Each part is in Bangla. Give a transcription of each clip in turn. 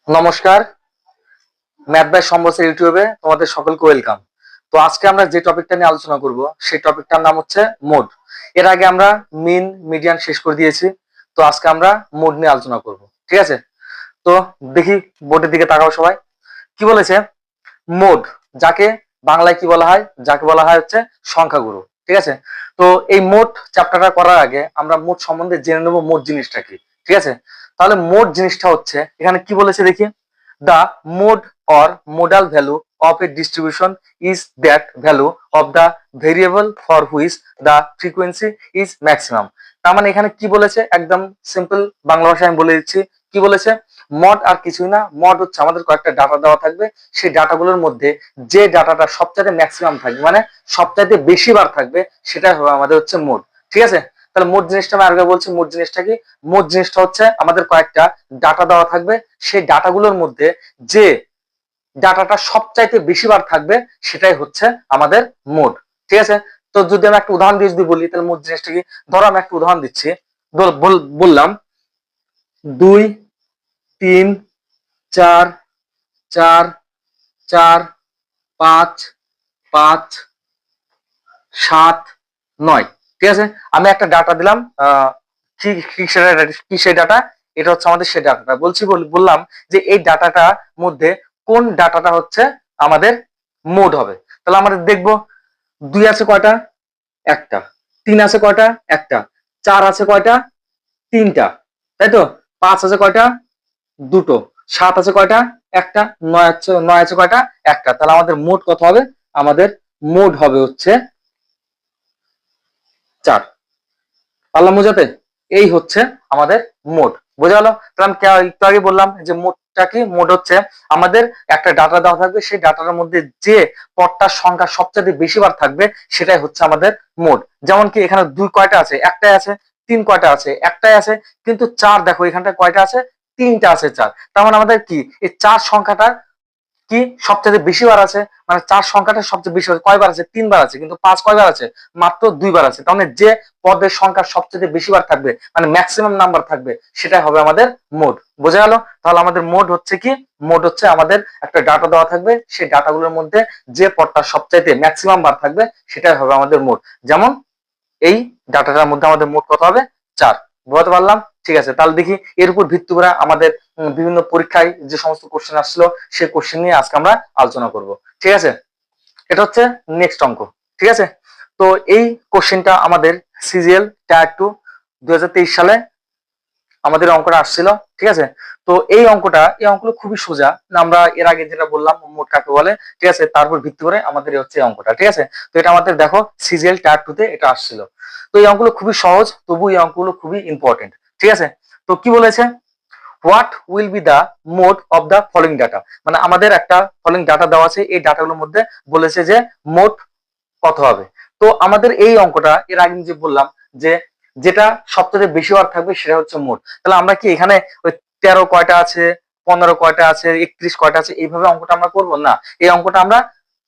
নমস্কার, ম্যাথ বাই সম্বসের ইউটিউবে তোমাদের সকলকে ওয়েলকাম। তো আজকে আমরা যে টপিকটা নিয়ে আলোচনা করব সেই টপিকটার নাম হচ্ছে মোড। এর আগে আমরা মিন মিডিয়ান শেষ করে দিয়েছি, তো আজকে আমরা মোড নিয়ে আলোচনা করব। ঠিক আছে, তো দেখি বোর্ডের দিকে তাকাও সবাই। কি বলেছে? মোড, যাকে বাংলায় কি বলা হয়? যাকে বলা হয় হচ্ছে সংখ্যাগুরু। ঠিক আছে, তো এই মোড চ্যাপ্টারটা করার আগে আমরা মোড সম্বন্ধে জেনে নেব মোড জিনিসটা কি। ঠিক আছে, তাহলে মোড জিনিসটা হচ্ছে, এখানে কি বলেছে দেখি, the mode or modal value of a distribution is that value of the variable for which the frequency is maximum। তার মানে এখানে কি বলেছে, একদম সিম্পল বাংলা ভাষায় আমি বলে দিচ্ছি। কি বলেছে? মড আর কিছুই না, মড হচ্ছে আমাদের কয়েকটা ডাটা দেওয়া থাকবে, সেই ডাটাগুলোর মধ্যে যে ডাটাটা সবচাইতে ম্যাক্সিমাম থাকবে, মানে সবচাইতে বেশি বার থাকবে, সেটাই হবে আমাদের হচ্ছে মোড। ঠিক আছে, তাহলে মোড জিনিসটা আমি আগে বলছি। মোড জিনিসটা কি? মোড জিনিসটা হচ্ছে আমাদের কয়েকটা ডাটা দেওয়া থাকবে, সেই ডাটাগুলোর মধ্যে যে ডাটাটা সবচাইতে বেশি বার থাকবে সেটাই হচ্ছে আমাদের মোড। ঠিক আছে, তো যদি আমি একটা উদাহরণ দিয়ে যদি বলি, তাহলে মোড জিনিসটা কি? ধরো আমি একটা উদাহরণ দিচ্ছি, বললাম 2 3 4 4 4 5 5 7 9। ঠিক আছে, আমি একটা ডাটা দিলাম। কি সেই ডাটা? এটা হচ্ছে আমাদের সেই ডাটাটা বলছি, বললাম যে এই ডাটাটার মধ্যে কোন ডাটাটা হচ্ছে আমাদের মোড হবে। তাহলে আমাদের দেখবো 2 আছে কয়টা? একটা। 3 আছে কয়টা? একটা। 4 আছে কয়টা? তিনটা, তাই তো। 5 আছে কয়টা? দুটো। 7 আছে কয়টা? একটা। 9 আছে কয়টা? একটা। তাহলে আমাদের মোড কত হবে? আমাদের মোড হবে হচ্ছে 4। পারলাম বোঝাতে? এই হচ্ছে আমাদের মোড। বোঝা গেল? তাহলে আমি একটু আগে বললাম যে মোডটা কি? মোড হচ্ছে আমাদের একটা ডাটা দেওয়া থাকবে, সেই ডাটার মধ্যে যে পদটার সংখ্যা সবচেয়ে বেশি বার থাকবে সেটাই হচ্ছে আমাদের মোড। যেমন কি এখানে 2 কয়টা আছে? একটাই আছে। 3 কয়টা আছে? একটাই আছে। কিন্তু 4 দেখো এখানটায় কয়টা আছে? তিনটা আছে। 4, তার মানে আমাদের কি এই 4 সংখ্যাটা কি সবচেয়ে বেশি বার আছে, মানে 4 সংখ্যাটা সবচেয়ে বেশি কয়বার আছে? 3 বার আছে। কিন্তু 5 কয়বার আছে? মাত্র 2 বার আছে। তার মানে যে পদের সংখ্যা সবচেয়ে বেশি বার থাকবে, মানে ম্যাক্সিমাম নাম্বার থাকবে, সেটাই হবে আমাদের মোড। বোঝা গেল? তাহলে আমাদের মোড হচ্ছে কি? মোড হচ্ছে আমাদের একটা ডাটা দেওয়া থাকবে, সেই ডাটাগুলোর মধ্যে যে পদটা সবচাইতে ম্যাক্সিমাম বার থাকবে সেটাই হবে আমাদের মোড। যেমন এই ডাটাটার মধ্যে আমাদের মোট কত হবে? 4। বোঝাতে পারলাম? ঠিক আছে, তাহলে দেখি এর উপর ভিত্তি করে আমাদের বিভিন্ন পরীক্ষায় যে সমস্ত কোশ্চেন আসছিল সেই কোশ্চেন নিয়ে আজকে আমরা আলোচনা করব। ঠিক আছে, এটা হচ্ছে নেক্সট অঙ্ক। ঠিক আছে, তো এই কোশ্চেনটা আমাদের সিজিএল টায়ার 2 2023 সালে আমাদের অঙ্কটা আসছিল। ঠিক আছে, তো এই অঙ্কগুলো খুবই সোজা। আমরা এর আগে যেটা বললাম মোট কাকে বলে, ঠিক আছে, তারপর ভিত্তি করে আমাদের হচ্ছে এই অঙ্কটা। ঠিক আছে, তো এটা আমাদের দেখো সিজিএল টায়ার 2 তে এটা আসছিল। তো এই অঙ্কগুলো খুবই সহজ, তবু এই অঙ্কগুলো খুবই ইম্পর্টেন্ট। ঠিক আছে, তো কি বলেছে? What will be the mode of the following data, মানে আমাদের একটা ফলোইং ডাটা দেওয়া আছে, এই ডাটাগুলোর মধ্যে বলেছে যে মোড কত হবে। তো আমাদের এই অঙ্কটা এর আগে যে বললাম যে যেটা সবচেয়ে বেশি বার থাকবে সেটা হচ্ছে মোড। তাহলে আমরা কি এখানে ওই 13 কয়টা আছে, 15 কয়টা আছে, 31 কয়টা আছে, এইভাবে অঙ্কটা আমরা করবো না। এই অঙ্কটা আমরা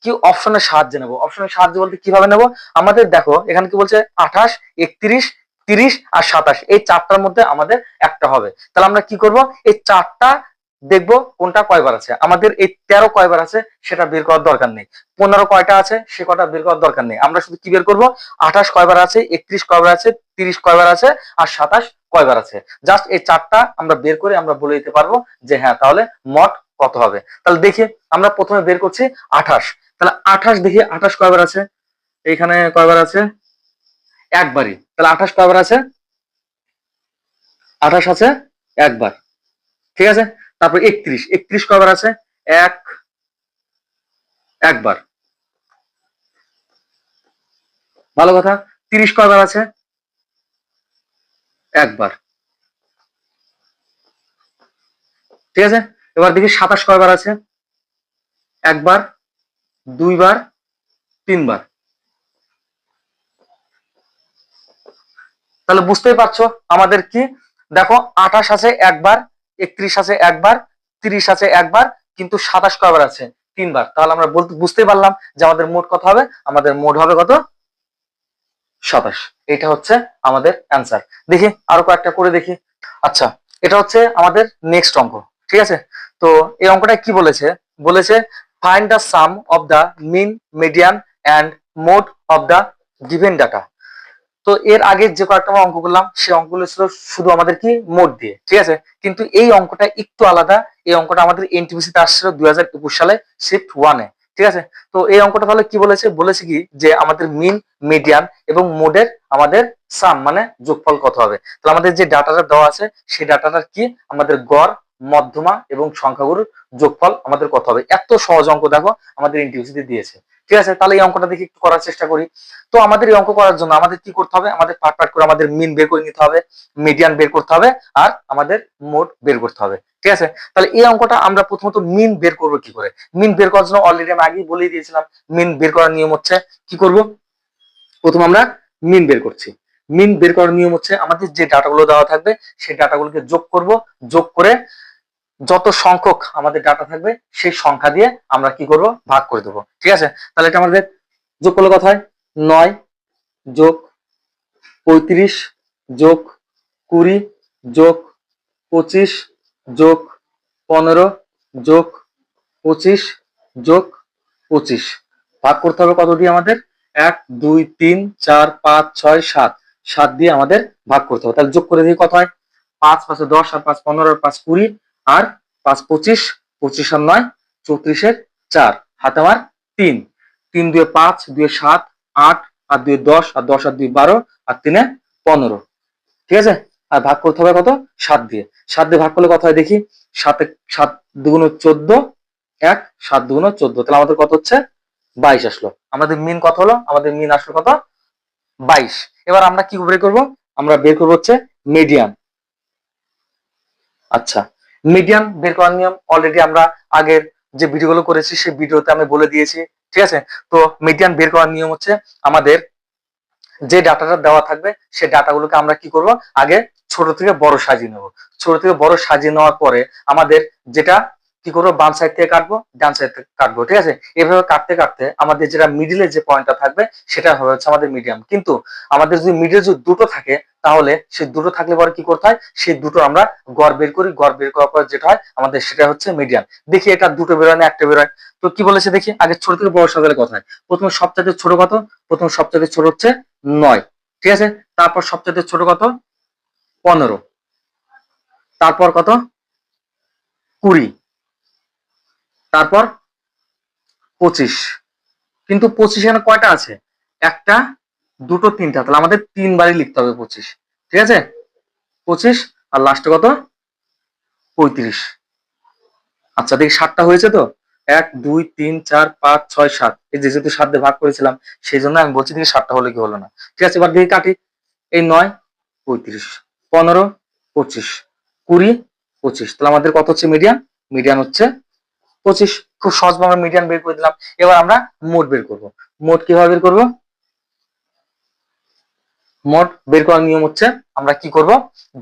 কি অপশনের সাহায্যে নেবো। অপশনের সাহায্যে বলতে কিভাবে নেবো? আমাদের দেখো এখানে কি বলছে? 28, 31, 30 আর 27, এই চারটার মধ্যে আমাদের একটা হবে। তাহলে আমরা কি করব? এই চারটা দেখবো কোনটা কয়বার আছে। আমাদের এই 13 কয়বার আছে সেটা বের করার দরকার নেই। 15 কয়টা আছে সে কটা বের করার দরকার নেই। আমরা শুধু কি বের করব? 28 কয়বার আছে, 31 কয়বার আছে, 30 কয়বার আছে আর 27 কয়বার আছে। জাস্ট এই চারটা আমরা বের করে আমরা বলে দিতে পারবো যে হ্যাঁ তাহলে মোট কত হবে। তাহলে দেখি আমরা প্রথমে বের করছি 28। তাহলে 28 দেখি 28 কয়বার আছে? এইখানে কয়বার আছে? একবারই। তাহলে 28 কয়বার আছে? 28 আছে একবার। ঠিক আছে, তারপর 31, 31 কয়বার আছে? এক একবার। ভালো কথা। 30 কয়বার আছে? একবার। ঠিক আছে, এবার দেখি 27 কয়বার আছে? একবার, দুইবার, তিনবার। তাহলে বুঝতেই পারছো আমাদের কি? দেখো 28 আছে একবার, 31 আছে একবার, 30 আছে একবার, কিন্তু 27 কয়বার আছে? তিনবার। তাহলে আমরা বুঝতেই পারলাম যে আমাদের মোট কত হবে। আমাদের মোট হবে কত? 27। এটা হচ্ছে আমাদের অ্যান্সার। দেখি আরো কয়েকটা করে দেখি। আচ্ছা, এটা হচ্ছে আমাদের নেক্সট অঙ্ক। ঠিক আছে। তো এই অঙ্কটা কি বলেছে, বলেছে find the sum of the mean, median and mode of the given data. তো এর আগে যে কয়েকটা আমরা অঙ্ক করলাম সেই অঙ্কগুলো ছিল শুধু আমাদের কি মোড দিয়ে, ঠিক আছে। কিন্তু এই অঙ্কটা একটু আলাদা। এই অঙ্কটা আমাদের এনটিপিসিতে আসছিল 2021 সালে শিফট 1-এ, ঠিক আছে। তো এই অঙ্কটা তাহলে কি বলেছে, বলেছে কি যে আমাদের মিন, মিডিয়ান এবং মোডের আমাদের সাম মানে যোগফল কত হবে। তাহলে আমাদের যে ডাটাটা দেওয়া আছে সেই ডাটাটার কি আমাদের গড়, মধ্যমা এবং সংখ্যাগুলোর যোগফল আমাদের কত হবে। এত সহজ অঙ্ক দেখো আমাদের এনটিপিসিতে দিয়েছে, ঠিক আছে। তাহলে এই অঙ্কটা দেখি একটু করার চেষ্টা করি। তো আমাদের এই অঙ্ক করার জন্য আমাদের কি করতে হবে, আমাদের পার্ট পার্ট করে আমাদের মিন বের করে নিতে হবে, মিডিয়ান বের করতে হবে আর আমাদের মোড বের করতে হবে, ঠিক আছে। তাহলে এই অঙ্কটা আমরা প্রথমত মিন বের করবো কি করে। মিন বের করার জন্য অলরেডি আমি আগেই বলেই দিয়েছিলাম, মিন বের করার নিয়ম হচ্ছে কি করব, প্রথম আমরা মিন বের করছি। মিন বের করার নিয়ম হচ্ছে আমাদের যে ডাটাগুলো দেওয়া থাকবে সেই ডাটাগুলোকে যোগ করব, যোগ করে যত সংখ্যক আমাদের ডাটা থাকবে সেই সংখ্যা দিয়ে আমরা কি করব, ভাগ করে দেবো, ঠিক আছে। তাহলে এটা আমাদের যোগ করলে কথা হয় 9 যোগ 35 যোগ 20 যোগ 25 যোগ 15 যোগ 25 যোগ 25 ভাগ করতে হবে কত দিয়ে আমাদের 1 2 3 4 5 6 7 7 দিয়ে আমাদের ভাগ করতে হবে। তাহলে যোগ করে দিয়ে কত হয় 5 5 10 আর 5 15 আর 5 20 আর 5 25 25 আর 9 34 4 হাতে আমার 3 3 2 5 2 7 8 আর 2 10 আর 10 আর 2 12 আর 3 15, ঠিক আছে। আর ভাগ করতে হবে কত 7 দিয়ে। 7 দিয়ে ভাগ করলে কত হয় দেখি, 7 7 দুগুণ 14, 1 7 দুগুণ 14, তাহলে আমাদের কত হচ্ছে 22 আসলো। আমাদের মিন কত হলো, আমাদের মিন আসলো কত 22। এবার আমরা কি বের করব, আমরা বের করব হচ্ছে মিডিয়ান। আচ্ছা, মিডিয়ান বের করার নিয়ম অলরেডি আমরা আগের যে ভিডিওগুলো করেছি সেই ভিডিওতে আমি বলে দিয়েছি, ঠিক আছে। তো মিডিয়ান বের করার নিয়ম হচ্ছে আমাদের যে ডাটাটা দেওয়া থাকবে সেই ডাটাগুলোকে আমরা কি করব, আগে ছোট থেকে বড় সাজিয়ে নেব। ছোট থেকে বড় সাজিয়ে নেওয়ার পরে আমাদের যেটা কি করবো, বাম সাইড থেকে কাটবো, ডান সাইড থেকে কাটবো, ঠিক আছে। এভাবে কাটতে কাটতে আমাদের যেটা মিডিলে যে পয়েন্টটা থাকবে সেটা হবে হচ্ছে আমাদের মিডিয়াম। কিন্তু আমাদের যদি মিডিলে যদি দুটো থাকে তাহলে সেই দুটো থাকলে পরে কি করতে হয়, সেই দুটো আমরা গড় বের করি, গড় বের করার পর যেটা হয় আমাদের সেটা হচ্ছে মিডিয়ান। দেখি এটা দুটো বেরোয় না একটা বেরোয়। তো কি বলেছে দেখি, আগে ছোট থেকে বড় সাজালে কথা হয়। প্রথমে সবচাইতে ছোট কত, প্রথম সবচাইতে ছোট হচ্ছে 9, ঠিক আছে। তারপর সবচাইতে ছোট কত 15, তারপর কত 20, তারপর 25। কিন্তু 25 এখানে কয়টা আছে, একটা দুটো তিনটা, তাহলে আমাদের তিনবারই লিখতে হবে 25, ঠিক আছে। 25 আর লাস্টে কত 35। আচ্ছা দেখি 7টা হয়েছে তো, 1 2 3 4 5 6 7, এই যে যেহেতু 7 দিয়ে ভাগ করেছিলাম সেই জন্য আমি বলছি দেখি 7টা হলো কি হলো না, ঠিক আছে। এবার দেখি কাটি, এই 9 35 15 25 20 25, তাহলে আমাদের কত হচ্ছে মিডিয়ান, মিডিয়ান হচ্ছে 25। খুব সহজভাবে মিডিয়ান বের করে দিলাম। এবার আমরা মোট বের করব। মোট কিভাবে বের করব, মোট বের করার নিয়ম হচ্ছে আমরা কি করব,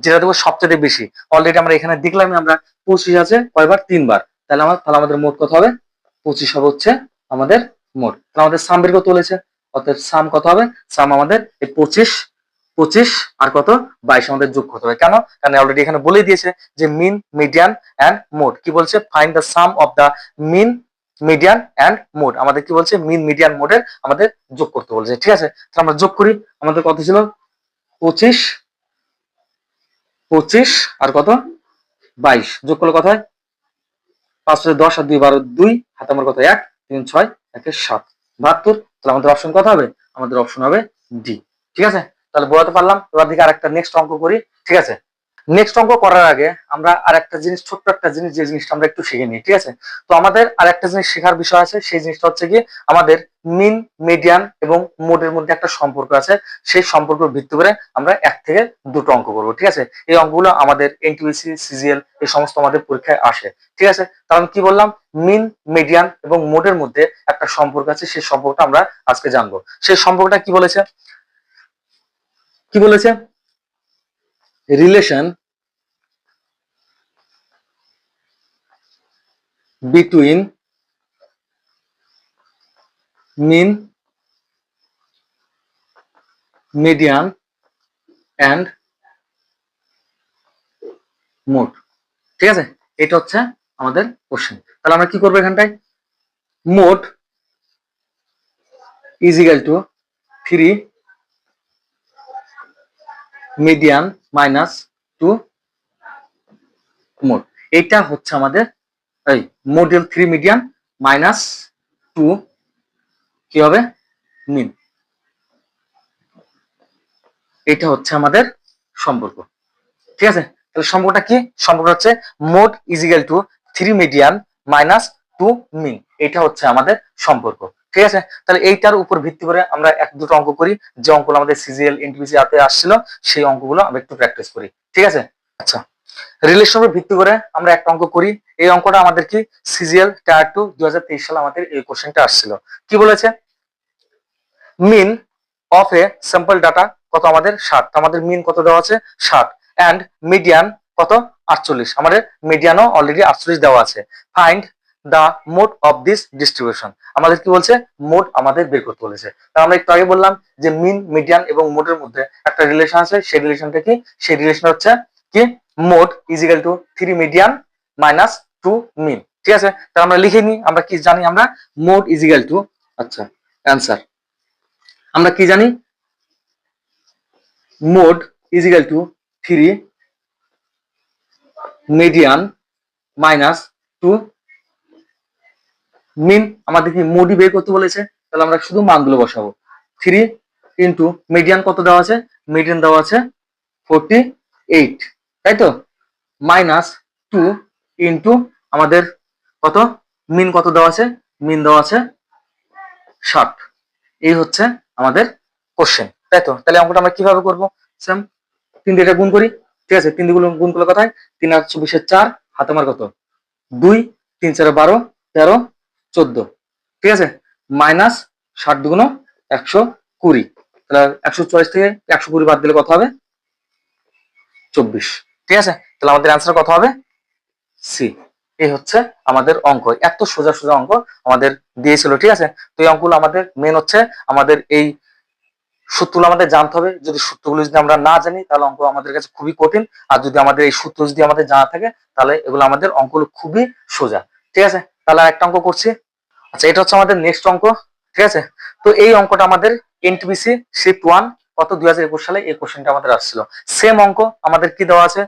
যেটা দেবো সবচেয়ে বেশি। অলরেডি আমরা এখানে দেখলাম আমরা 25 আছে কয়বার, 3বার, তাহলে আমাদের মোট কত হবে 25 হবে হচ্ছে আমাদের মোট। তাহলে আমাদের সাম বের করতে বলেছে, অর্থাৎ সাম কত হবে, সাম আমাদের এই 25 25 আর কত 22 আমাদের যোগ করতে হবে। কেন, কারণ অলরেডি এখানে বলে দিয়েছে যে মিন, মিডিয়ান এন্ড মোড। কি বলছে, find the sum of the mean, median and mode. আমাদের কি বলছে, মিন, মিডিয়ান, মোডের আমাদের যোগ করতে বলছে, ঠিক আছে। তাহলে আমরা যোগ করি, আমাদের কত ছিল 25 25 আর কত 22, যোগ করলে কত হয় 5 10 আর 2 12, 2 হাতে আমার কত 1 3 6 1 7 72। তাহলে আমাদের অপশন কত হবে, আমাদের অপশন হবে ডি, ঠিক আছে। তাহলে বোঝাতে পারলাম। এবার দিকে আরেকটা নেক্সট অঙ্ক করি, ঠিক আছে। নেক্সট অঙ্ক করার আগে আমরা আরেকটা জিনিস, ছোট্ট একটা জিনিস, যে জিনিসটা আমরা একটু শিখে নিই, ঠিক আছে। তো আমাদের আরেকটা জিনিস শেখার বিষয় আছে, সেই জিনিসটা হচ্ছে কি আমাদের মিন, মিডিয়ান এবং মোডের মধ্যে একটা সম্পর্ক আছে। সেই সম্পর্কের ভিত্তি করে আমরা 1 থেকে 2টো অঙ্ক করবো, ঠিক আছে। এই অঙ্কগুলো আমাদের এনটিপিসি, সিজিএল এই সমস্ত আমাদের পরীক্ষায় আসে, ঠিক আছে। কারণ কি বললাম, মিন, মিডিয়ান এবং মোডের মধ্যে একটা সম্পর্ক আছে, সেই সম্পর্কটা আমরা আজকে জানবো। সেই সম্পর্কটা কি বলেছে, কি বলেছে, relation between mean, median and mode, ঠিক আছে। এটা হচ্ছে আমাদের কোশ্চেন। তাহলে আমরা কি করবো এখানটায়, mode is equal to 3 median minus 2 mode. এটা হচ্ছে আমাদের এই মডেল 3 মিডিয়ান মাইনাস 2 কি হবে মিন। এটা হচ্ছে আমাদের সম্পর্ক, ঠিক আছে। তাহলে সম্পর্কটা কি, সম্পর্কটা হচ্ছে mode is equal to 3 median minus 2 মিন। এটা হচ্ছে আমাদের সম্পর্ক, ঠিক আছে। তাহলে এইটার উপর ভিত্তি করে আমরা এক দুটো অঙ্ক করি, যে অঙ্কগুলো আমাদের সিজিএল এনটিপিসি হাতে আসছিল সেই অঙ্কগুলো আমরা একটু প্র্যাকটিস করি, ঠিক আছে। আচ্ছা, রিলেশনের উপর ভিত্তি করে আমরা একটা অঙ্ক করি। এই অঙ্কটা আমাদের কি সিজিএল টায়ার 2 2023 সালে আমাদের এই কোশ্চেনটা আসছিল। কি বলেছে, মিন অফ এ স্যাম্পল ডাটা কত আমাদের 60, আমাদের মিন কত দেওয়া আছে 60, এন্ড মিডিয়ান কত 48, আমাদের মিডিয়ানও অলরেডি 48 দেওয়া আছে। Find the mode of this distribution, আমাদের কি বলছে, মোড আমাদের বের করতে বলেছে। তাহলে আমরা একটু আগে বললাম যে মিন মিডিয়ান এবং মোডের মধ্যে একটা রিলেশন আছে, সেই রিলেশনটা কি, সেই রিলেশন হচ্ছে কি mode is equal to 3 median minus 2 মিন, ঠিক আছে। তাহলে আমরা লিখে নিই, আমরা কি জানি, আমরা মোড ইজ ইকুয়াল টু, আচ্ছা অ্যান্সার আমরা কি জানি, mode is equal to 3 median minus 2 মিন। আমাদের কি মোডই বের করতে বলেছে, তাহলে আমরা শুধু মানগুলো বসাবো। 3 ইন্টু মিডিয়ান কত দেওয়া আছে, মিডিয়ান দেওয়া আছে 48, তাই তো, মাইনাস 2 ইন্টু আমাদের কত মিন কত দেওয়া আছে, মিন দেওয়া আছে 60। এই হচ্ছে আমাদের কোশ্চেন, তাই তো। তাহলে অঙ্কটা আমরা কিভাবে করবো, সেম 3 দিয়ে এটা গুণ করি, ঠিক আছে। 3 দিয়ে গুণ করলে কথায় 3 আর 24 4, হাতে আমার কত 2, 3 4 12 13 14, ঠিক আছে, মাইনাস 60 দুগুণ 120, তাহলে 144 থেকে 120 বাদ দিলে কত হবে 24, ঠিক আছে। তাহলে আমাদের অ্যান্সার কত হবে সি। এই হচ্ছে আমাদের অঙ্ক, এত সোজা সোজা অঙ্ক আমাদের দিয়েছিল, ঠিক আছে। তো এই অঙ্কগুলো আমাদের মেন হচ্ছে আমাদের এই সূত্রগুলো আমাদের জানতে হবে। যদি সূত্রগুলো যদি আমরা না জানি তাহলে অঙ্ক আমাদের কাছে খুবই কঠিন, আর যদি আমাদের এই সূত্র যদি আমাদের জানা থাকে তাহলে এগুলো আমাদের অঙ্কগুলো খুবই সোজা, ঠিক আছে। তাহলে একটা অঙ্ক করছি, আচ্ছা এটা হচ্ছে আমাদের নেক্সট অঙ্ক, ঠিক আছে। তো এই অঙ্কটা আমাদের এনটিপিসি শিফট 1 কত 2021 সালে এই কোশ্চেনটা আমাদের আসছিল। সেম অঙ্ক আমাদের কি দেওয়া আছে,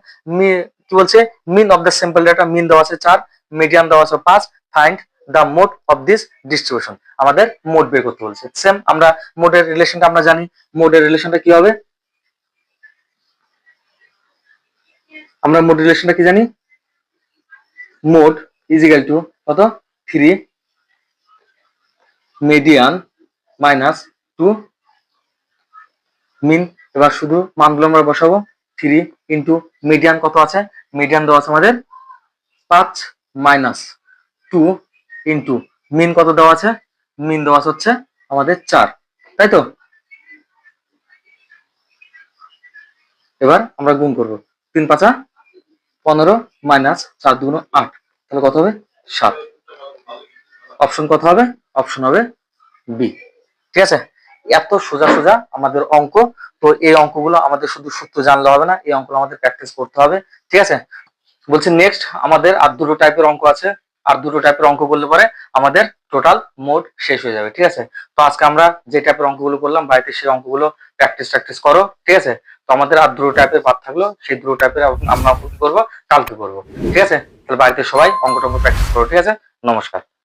কি বলছে, মিন অফ দ্য স্যাম্পল ডাটা, মিন দেওয়া আছে 4, মিডিয়ান দেওয়া আছে 5, find the mode of this distribution, আমাদের মোড বের করতে বলছে। সেম আমরা মোডের রিলেশনটা আমরা জানি, মোডের রিলেশনটা কি হবে, আমরা মোড রিলেশনটা কি জানি, মোড ইজ ইকুয়াল টু কত 3 মিডিয়ান মাইনাস 2 মিন। এবার শুধু মানগুলো আমরা বসাবো, 3 ইন্টু মিডিয়ান কত আছে, মিডিয়ান দেওয়া আছে আমাদের 5 মাইনাস 2 ইন্টু মিন কত দেওয়া আছে, মিন দেওয়া হচ্ছে আমাদের 4, তাই তো। এবার আমরা গুণ করব, 3 5 15 মাইনাস 4 2 8, তাহলে কত হবে 7। অপশন কত হবে, অপশন হবে বি, ঠিক আছে। এত সোজা সোজা আমাদের অঙ্ক। তো এই অঙ্কগুলো আমাদের শুধু সূত্র জানলে হবে না, এই অঙ্কগুলো আমাদের প্র্যাকটিস করতে হবে, ঠিক আছে। বলছি নেক্সট আমাদের আর দুটো টাইপের অঙ্ক আছে, আর দুটো টাইপের অঙ্ক করলে পরে আমাদের টোটাল মোড শেষ হয়ে যাবে, ঠিক আছে। তো আজকে আমরা যে টাইপের অঙ্কগুলো করলাম বাড়িতে সেই অঙ্কগুলো প্র্যাকটিস করো, ঠিক আছে। তো আমাদের আর দুটো টাইপের পাঠ থাকলো, সেই দুটো টাইপের আমরা করবো কালকে করবো, ঠিক আছে। তাহলে বাড়িতে সবাই অঙ্কটা প্র্যাকটিস করো, ঠিক আছে। নমস্কার।